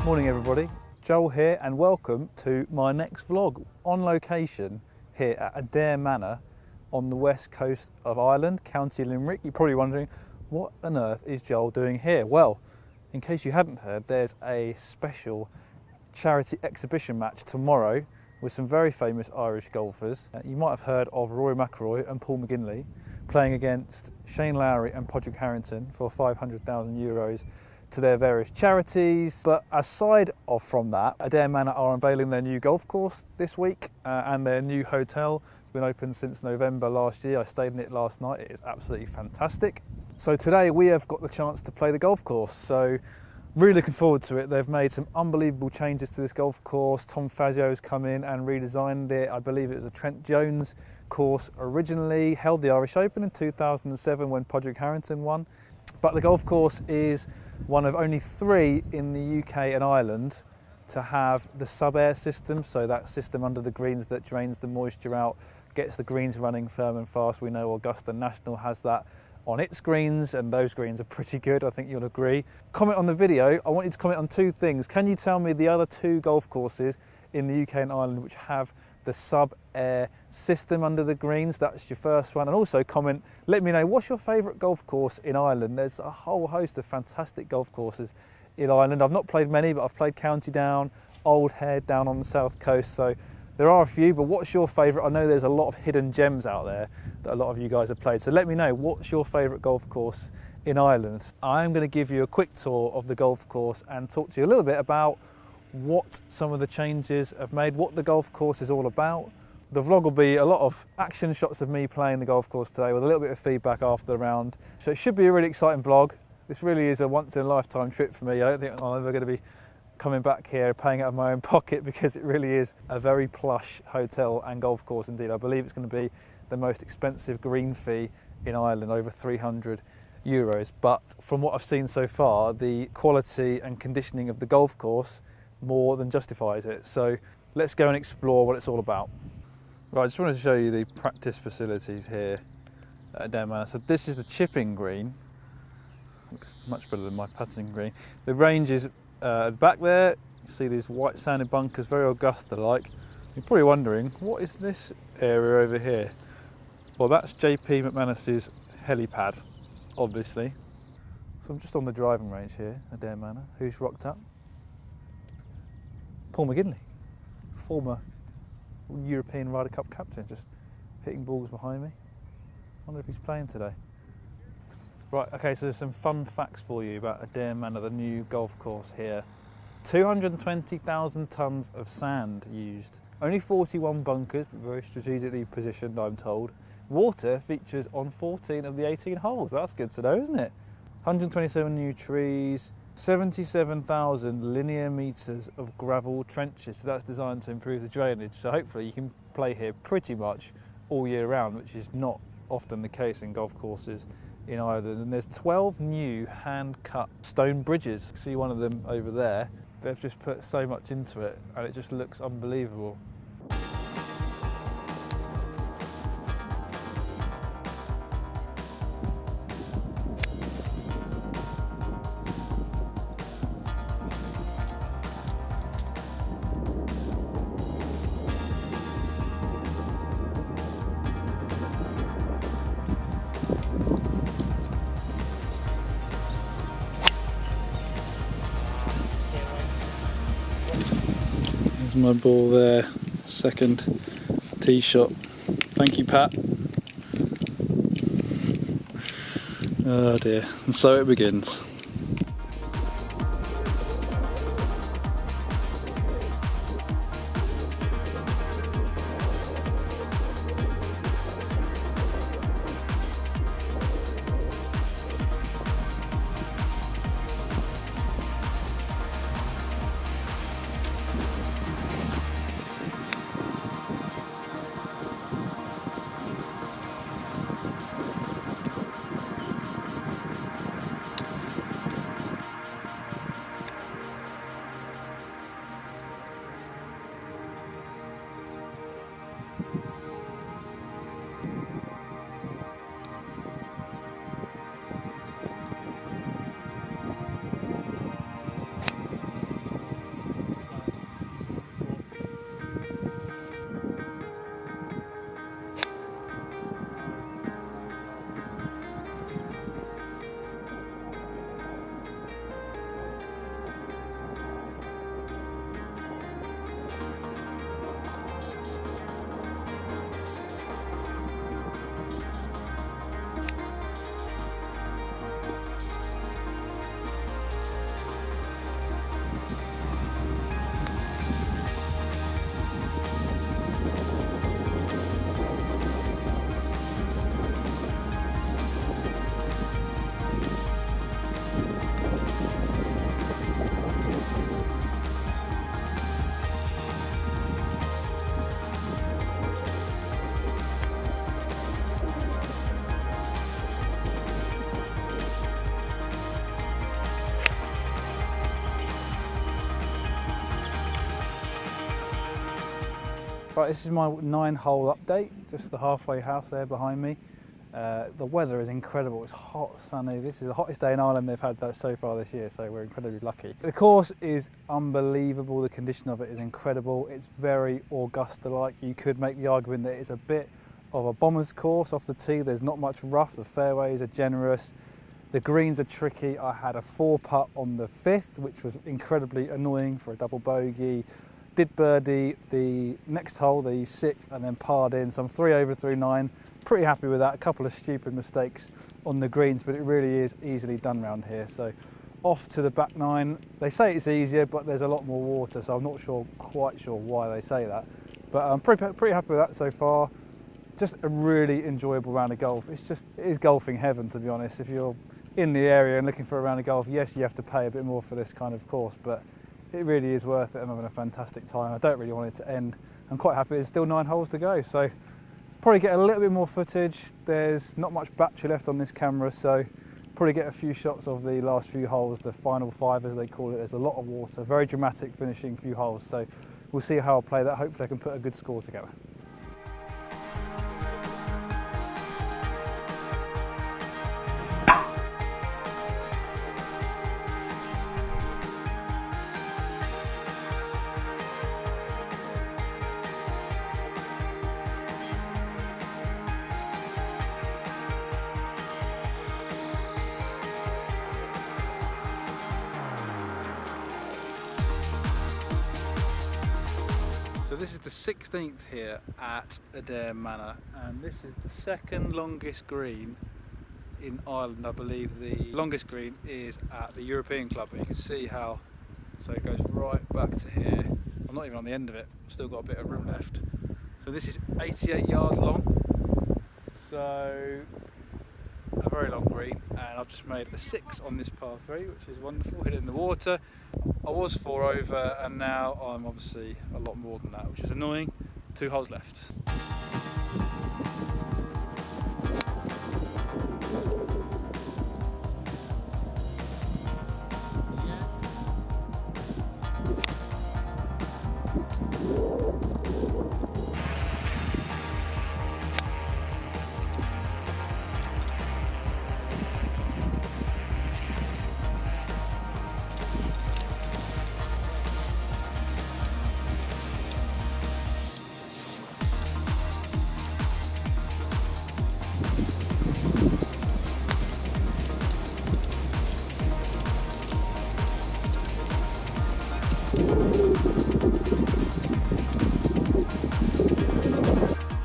Morning everybody, Joel here and welcome to my next vlog on location here at Adare Manor on the west coast of Ireland, County Limerick. You're probably wondering, what on earth is Joel doing here? Well, in case you hadn't heard, there's a special charity exhibition match tomorrow with some very famous Irish golfers. You might have heard of Rory McIlroy and Paul McGinley playing against Shane Lowry and Padraig Harrington for €500,000 to their various charities. But aside from that, Adare Manor are unveiling their new golf course this week and their new hotel. It's been open since November last year. I stayed in it last night. It is absolutely fantastic. So today we have got the chance to play the golf course. So really looking forward to it. They've made some unbelievable changes to this golf course. Tom Fazio's come in and redesigned it. I believe it was a Trent Jones course originally, held the Irish Open in 2007 when Padraig Harrington won. But the golf course is one of only 3 in the UK and Ireland to have the sub-air system, so that system under the greens that drains the moisture out, gets the greens running firm and fast. We know Augusta National has that on its greens, and those greens are pretty good, I think you'll agree. Comment on the video. I want you to comment on 2 things. Can you tell me the other 2 golf courses in the UK and Ireland which have the sub-air system under the greens? That's your first one. And also comment, let me know, what's your favourite golf course in Ireland? There's a whole host of fantastic golf courses in Ireland. I've not played many, but I've played County Down, Old Head down on the south coast, so there are a few. But what's your favourite? I know there's a lot of hidden gems out there that a lot of you guys have played, so let me know, what's your favourite golf course in Ireland? I'm going to give you a quick tour of the golf course and talk to you a little bit about what some of the changes have made, what the golf course is all about. The vlog will be a lot of action shots of me playing the golf course today with a little bit of feedback after the round. So it should be a really exciting vlog. This really is a once in a lifetime trip for me. I don't think I'm ever going to be coming back here paying out of my own pocket, because it really is a very plush hotel and golf course indeed. I believe it's going to be the most expensive green fee in Ireland, over €300. But from what I've seen so far, the quality and conditioning of the golf course more than justifies it. So let's go and explore what it's all about. Right, I just wanted to show you the practice facilities here at Adare Manor. So this is the chipping green. Looks much better than my putting green. The range is at the back there. You see these white sanded bunkers, very Augusta-like. You're probably wondering, what is this area over here? Well, that's JP McManus's helipad, obviously. So I'm just on the driving range here at Adare Manor. Who's rocked up? Paul McGinley, former European Ryder Cup captain, just hitting balls behind me. Wonder if he's playing today. Right, okay, so there's some fun facts for you about Adare Manor, the new golf course here. 220,000 tonnes of sand used. Only 41 bunkers, but very strategically positioned, I'm told. Water features on 14 of the 18 holes. That's good to know, isn't it? 127 new trees. 77,000 linear metres of gravel trenches, so that's designed to improve the drainage. So hopefully you can play here pretty much all year round, which is not often the case in golf courses in Ireland. And there's 12 new hand-cut stone bridges. See one of them over there. They've just put so much into it and it just looks unbelievable. There's my ball there, second tee shot. Thank you, Pat. Oh dear, and so it begins. Right, this is my 9-hole update, just the halfway house there behind me. The weather is incredible, it's hot, sunny. This is the hottest day in Ireland they've had so far this year, so we're incredibly lucky. The course is unbelievable, the condition of it is incredible. It's very Augusta-like. You could make the argument that it's a bit of a bomber's course off the tee. There's not much rough, the fairways are generous. The greens are tricky. I had a 4-putt on the 5th, which was incredibly annoying for a double bogey. Did birdie the next hole, the 6th, and then parred in. So I'm 3 over through 9. Pretty happy with that. A couple of stupid mistakes on the greens, but it really is easily done round here. So off to the back 9. They say it's easier, but there's a lot more water, so I'm not quite sure why they say that. But I'm pretty happy with that so far. Just a really enjoyable round of golf. It is golfing heaven, to be honest. If you're in the area and looking for a round of golf, yes, you have to pay a bit more for this kind of course, but it really is worth it. I'm having a fantastic time. I don't really want it to end. I'm quite happy there's still 9 holes to go, so probably get a little bit more footage. There's not much battery left on this camera, so probably get a few shots of the last few holes, the final 5 as they call it. There's a lot of water, very dramatic finishing few holes, so we'll see how I play that. Hopefully I can put a good score together. So this is the 16th here at Adare Manor, and this is the 2nd longest green in Ireland. I believe the longest green is at the European Club, and you can see how, so it goes right back to here. I'm not even on the end of it, I've still got a bit of room left. So this is 88 yards long, so a very long green, and I've just made a 6 on this par 3, which is wonderful, hit it in the water. I was 4 over, and now I'm obviously a lot more than that, which is annoying. 2 holes left.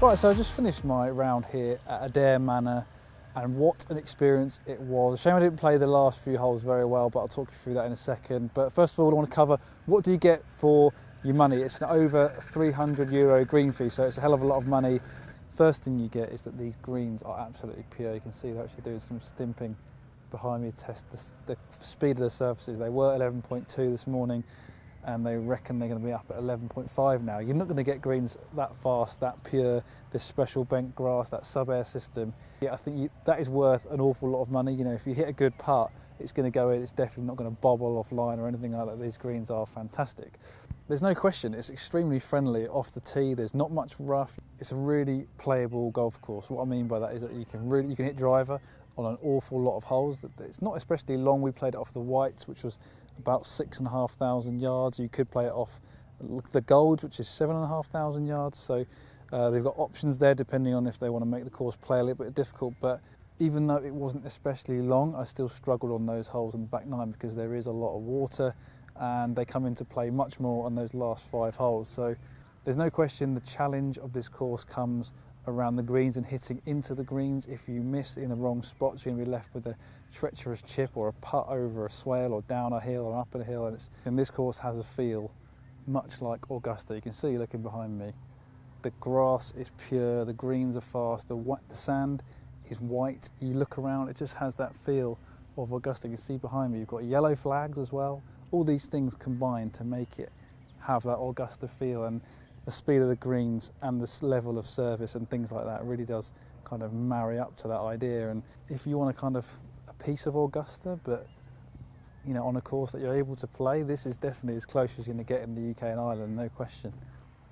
Right, so I just finished my round here at Adare Manor, and what an experience it was. Shame I didn't play the last few holes very well, but I'll talk you through that in a second. But first of all, I want to cover what do you get for your money. It's an over €300 green fee, so it's a hell of a lot of money. First thing you get is that these greens are absolutely pure. You can see they're actually doing some stimping behind me to test the speed of the surfaces. They were 11.2 this morning, and they reckon they're going to be up at 11.5 now. You're not going to get greens that fast, that pure, this special bent grass, that sub-air system. Yeah, I think that is worth an awful lot of money. You know, if you hit a good putt, it's going to go in, it's definitely not going to bobble offline or anything like that. These greens are fantastic. There's no question, it's extremely friendly off the tee. There's not much rough. It's a really playable golf course. What I mean by that is that you can hit driver on an awful lot of holes. It's not especially long. We played it off the whites, which was about 6,500 yards. You could play it off the golds, which is 7,500 yards. So they've got options there depending on if they want to make the course play a little bit difficult. But even though it wasn't especially long, I still struggled on those holes in the back 9 because there is a lot of water, and they come into play much more on those last 5 holes. So there's no question the challenge of this course comes around the greens and hitting into the greens. If you miss in the wrong spots, you're going to be left with a treacherous chip or a putt over a swale or down a hill or up a hill. And this course has a feel much like Augusta. You can see looking behind me, the grass is pure, the greens are fast, the sand is white. You look around, it just has that feel of Augusta. You can see behind me, you've got yellow flags as well. All these things combine to make it have that Augusta feel, and the speed of the greens and this level of service and things like that really does kind of marry up to that idea. And if you want a kind of a piece of Augusta, but you know, on a course that you're able to play, this is definitely as close as you're going to get in the UK and Ireland, no question.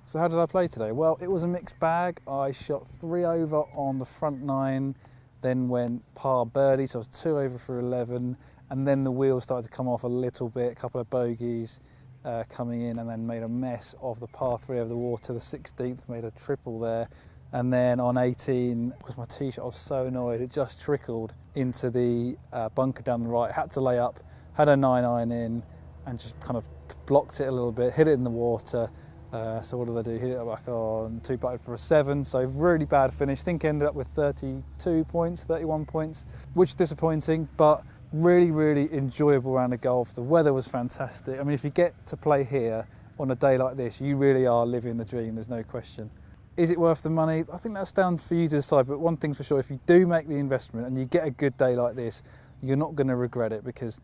So how did I play today? Well, it was a mixed bag. I shot 3 over on the front 9, then went par birdie, so I was 2 over for 11, and then the wheels started to come off a little bit, a couple of bogeys coming in, and then made a mess of the par 3 over the water. The 16th made a triple there, and then on 18, because my tee shot, I was so annoyed, it just trickled into the bunker down the right. Had to lay up, had a 9-iron in, and just kind of blocked it a little bit, hit it in the water. So what did I do? Hit it back on, 2-putted for a 7, so really bad finish. I think I ended up with 32 points, 31 points, which is disappointing, but really, really enjoyable round of golf. The weather was fantastic. I mean, if you get to play here on a day like this, you really are living the dream, there's no question. Is it worth the money? I think that's down for you to decide, but one thing's for sure, if you do make the investment and you get a good day like this, you're not going to regret it, because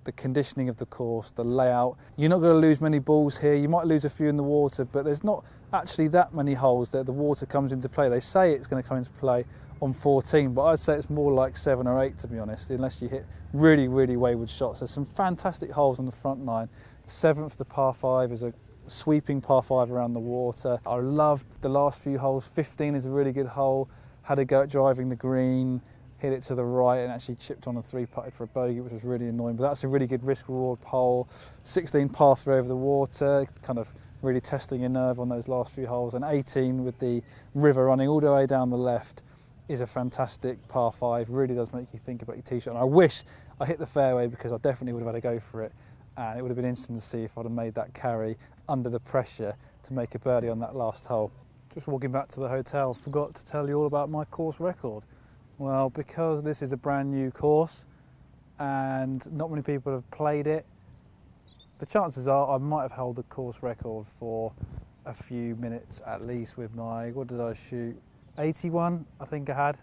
the conditioning of the course, the layout, you're not going to lose many balls here. You might lose a few in the water, but there's not actually that many holes that the water comes into play. They say it's going to come into play on 14, but I'd say it's more like 7 or 8, to be honest, unless you hit really, really wayward shots. There's some fantastic holes on the front 9. The 7th, the par 5, is a sweeping par 5 around the water. I loved the last few holes. 15 is a really good hole. Had a go at driving the green, hit it to the right and actually chipped on a 3-putted for a bogey, which was really annoying, but that's a really good risk-reward hole. 16 par 3 over the water, kind of really testing your nerve on those last few holes, and 18 with the river running all the way down the left is a fantastic par 5, really does make you think about your tee shot, and I wish I hit the fairway, because I definitely would have had a go for it, and it would have been interesting to see if I'd have made that carry under the pressure to make a birdie on that last hole. Just walking back to the hotel, forgot to tell you all about my course record. Well, because this is a brand new course and not many people have played it, the chances are I might have held the course record for a few minutes at least with my, what did I shoot? 81, I think I had.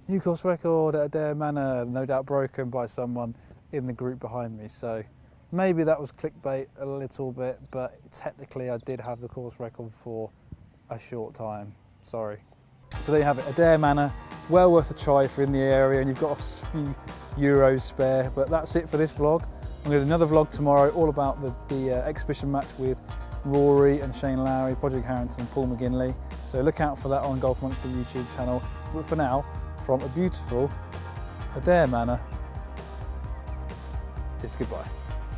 New course record at Adare Manor, no doubt broken by someone in the group behind me. So maybe that was clickbait a little bit, but technically I did have the course record for a short time. Sorry. So there you have it, Adare Manor. Well worth a try if you're in the area and you've got a few euros spare. But that's it for this vlog. I'm going to do another vlog tomorrow all about the exhibition match with Rory and Shane Lowry, Podrick Harrington and Paul McGinley. So look out for that on Golf Monthly YouTube channel. But for now, from a beautiful Adare Manor, it's goodbye.